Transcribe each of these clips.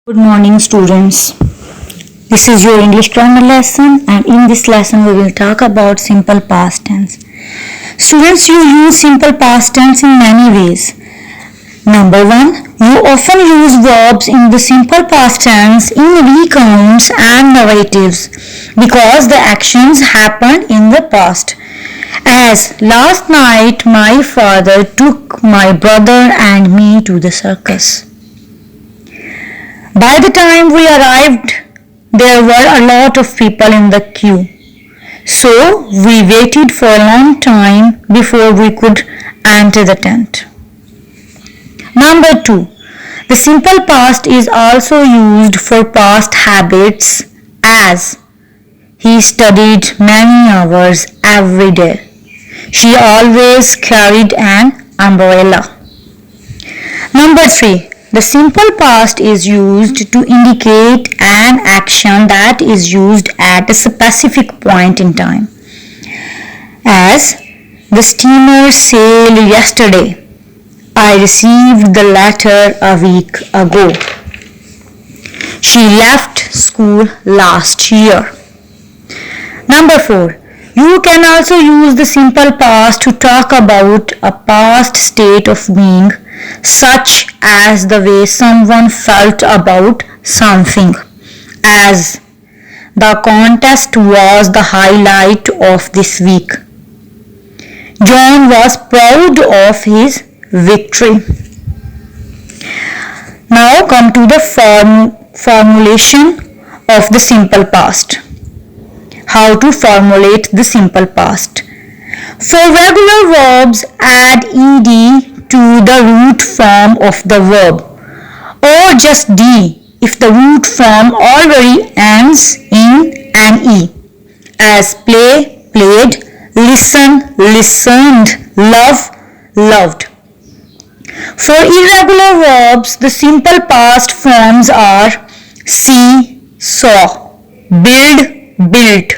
Good morning, students. This is your English grammar lesson, and in this lesson we will talk about simple past tense. Students, you use simple past tense in many ways. Number 1, you often use verbs in the simple past tense in recounts and narratives because the actions happened in the past. As last night my father took my brother and me to the circus. By the time we arrived, there were a lot of people in the queue. So we waited for a long time before we could enter the tent. Number 2. The simple past is also used for past habits as he studied many hours every day. She always carried an umbrella. Number 3. The simple past is used to indicate an action that is used at a specific point in time. As the steamer sailed yesterday. I received the letter a week ago. She left school last year. Number 4. You can also use the simple past to talk about a past state of being, such as the way someone felt about something. As the contest was the highlight of this week. John was proud of his victory. Now come to the formulation of the simple past. How to formulate the simple past. For regular verbs, add ed to the root form of the verb, or just d if the root form already ends in an e, as play, played, listen, listened, love, loved. For irregular verbs, the simple past forms are see, saw, build, built,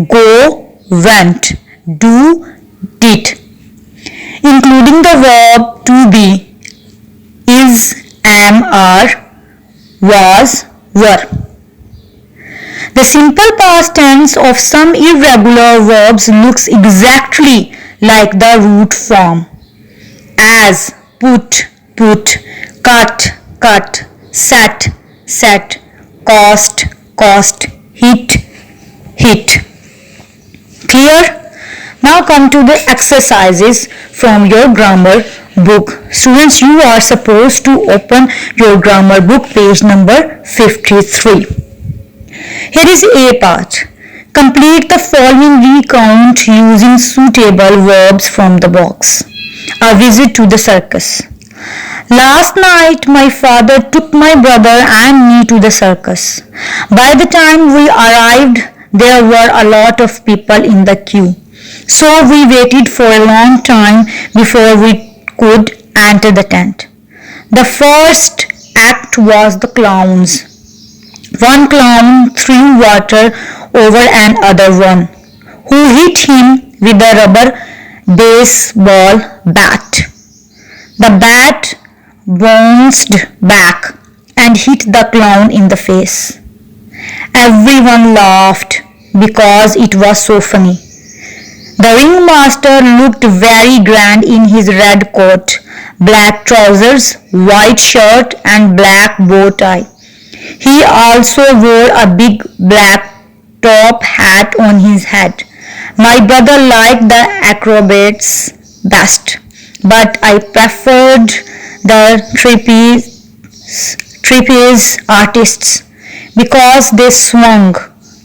go, went, do, did, including the verb to be, is, am, are, was, were. The simple past tense of some irregular verbs looks exactly like the root form, as put, put, cut, cut, set, set, cost, cost, hit, hit. Clear? Now come to the exercises from your grammar book. Students, you are supposed to open your grammar book page number 53. Here is A part. Complete the following recount using suitable verbs from the box. A visit to the circus. Last night my father took my brother and me to the circus. By the time we arrived, there were a lot of people in the queue. So we waited for a long time before we could enter the tent. The first act was the clowns. One clown threw water over another one, who hit him with a rubber baseball bat. The bat bounced back and hit the clown in the face. Everyone laughed because it was so funny. The ringmaster looked very grand in his red coat, black trousers, white shirt and black bow tie. He also wore a big black top hat on his head. My brother liked the acrobats best, but I preferred the trapeze artists because they swung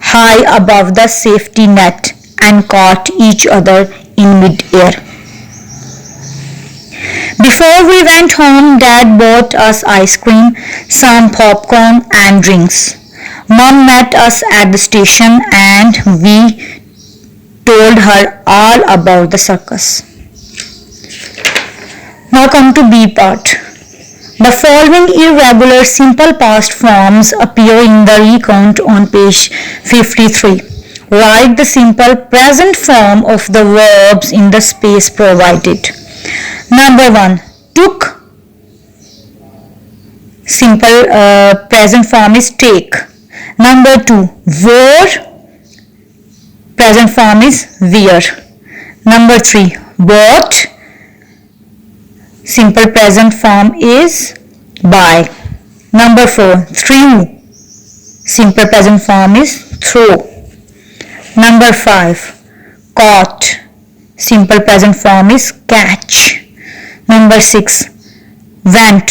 high above the safety net and caught each other in mid-air. Before we went home, Dad bought us ice cream, some popcorn and drinks. Mom met us at the station and we told her all about the circus. Now come to B part. The following irregular simple past forms appear in the recount on page 53. Write the simple present form of the verbs in the space provided. Number 1. Took, simple present form is take. Number 2, wore, present form is wear. Number 3, bought, simple present form is buy. Number 4, threw, simple present form is throw. Number 5, caught, simple present form is catch. Number 6, went,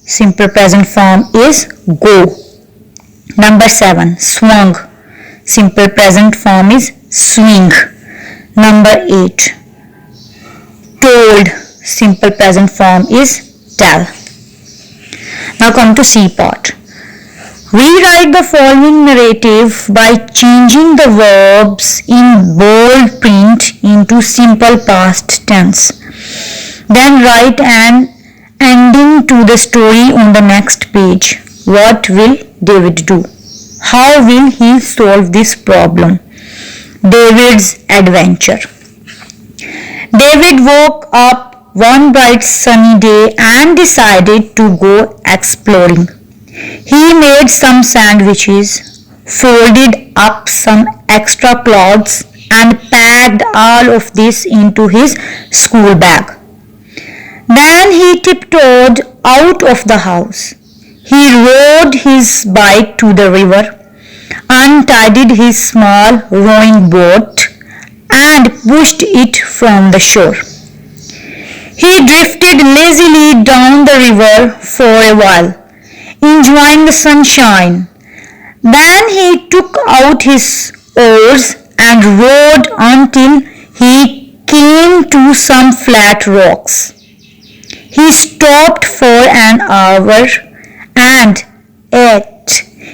simple present form is go. Number 7, swung, simple present form is swing. Number 8, told, simple present form is tell. Now come to C part. Rewrite the following narrative by changing the verbs in bold print into simple past tense. Then write an ending to the story on the next page. What will David do? How will he solve this problem? David's adventure. David woke up one bright sunny day and decided to go exploring. He made some sandwiches, folded up some extra clothes, and packed all of this into his school bag. Then he tiptoed out of the house. He rode his bike to the river, untied his small rowing boat, and pushed it from the shore. He drifted lazily down the river for a while, enjoying the sunshine. Then he took out his oars and rowed until he came to some flat rocks. He stopped for an hour and ate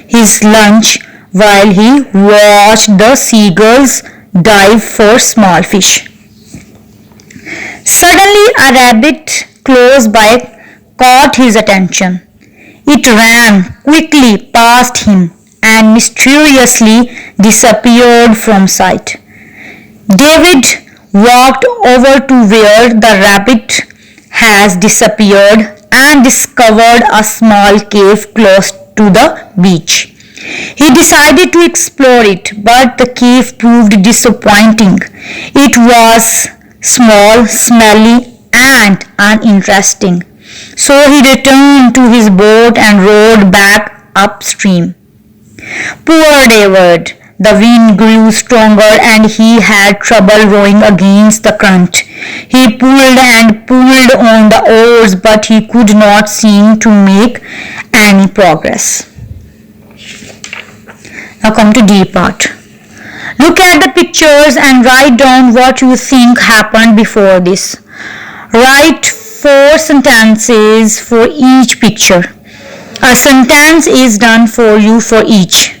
his lunch while he watched the seagulls dive for small fish. Suddenly a rabbit close by caught his attention. It ran quickly past him and mysteriously disappeared from sight. David walked over to where the rabbit has disappeared and discovered a small cave close to the beach. He decided to explore it, but the cave proved disappointing. It was small, smelly, and uninteresting. So he returned to his boat and rowed back upstream. Poor David! The wind grew stronger and he had trouble rowing against the current. He pulled and pulled on the oars, but he could not seem to make any progress. Now come to D part. Look at the pictures and write down what you think happened before this. Write 4 sentences for each picture. A sentence is done for you for each.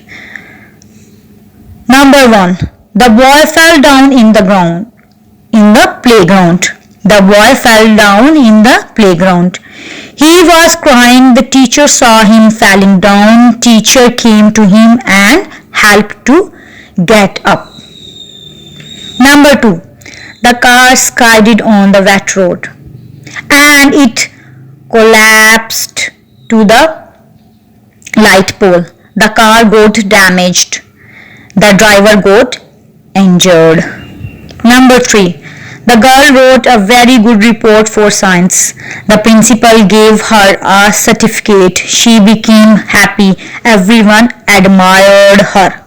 Number 1. The boy fell down in the playground. The boy fell down in the playground. He was crying. The teacher saw him falling down. Teacher came to him and helped to get up. Number 2. The car skidded on the wet road and it collapsed to the light pole. The car got damaged. The driver got injured. Number 3. The girl wrote a very good report for science. The principal gave her a certificate. She became happy. Everyone admired her.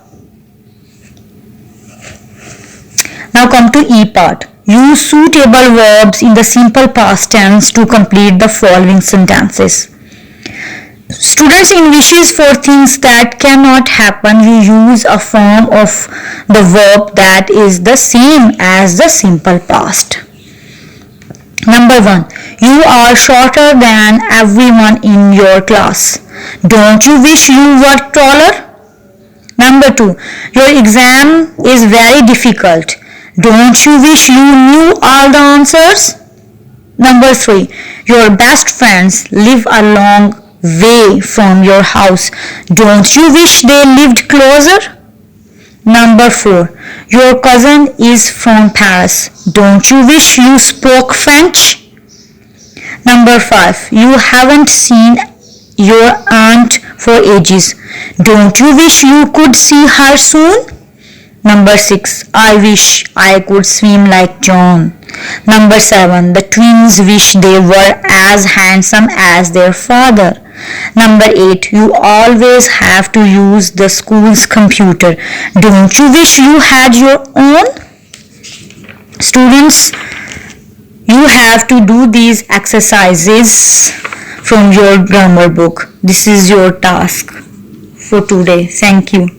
Now come to E part. Use suitable verbs in the simple past tense to complete the following sentences. Students, in wishes for things that cannot happen, you use a form of the verb that is the same as the simple past. Number 1. You are shorter than everyone in your class. Don't you wish you were taller? Number 2. Your exam is very difficult. Don't you wish you knew all the answers? Number 3. Your best friends live a long way from your house. Don't you wish they lived closer? Number 4. Your cousin is from Paris. Don't you wish you spoke French? Number 5. You haven't seen your aunt for ages. Don't you wish you could see her soon? Number 6. I wish I could swim like John. Number 7. The twins wish they were as handsome as their father. Number 8. You always have to use the school's computer. Don't you wish you had your own? Students, you have to do these exercises from your grammar book. This is your task for today. Thank you.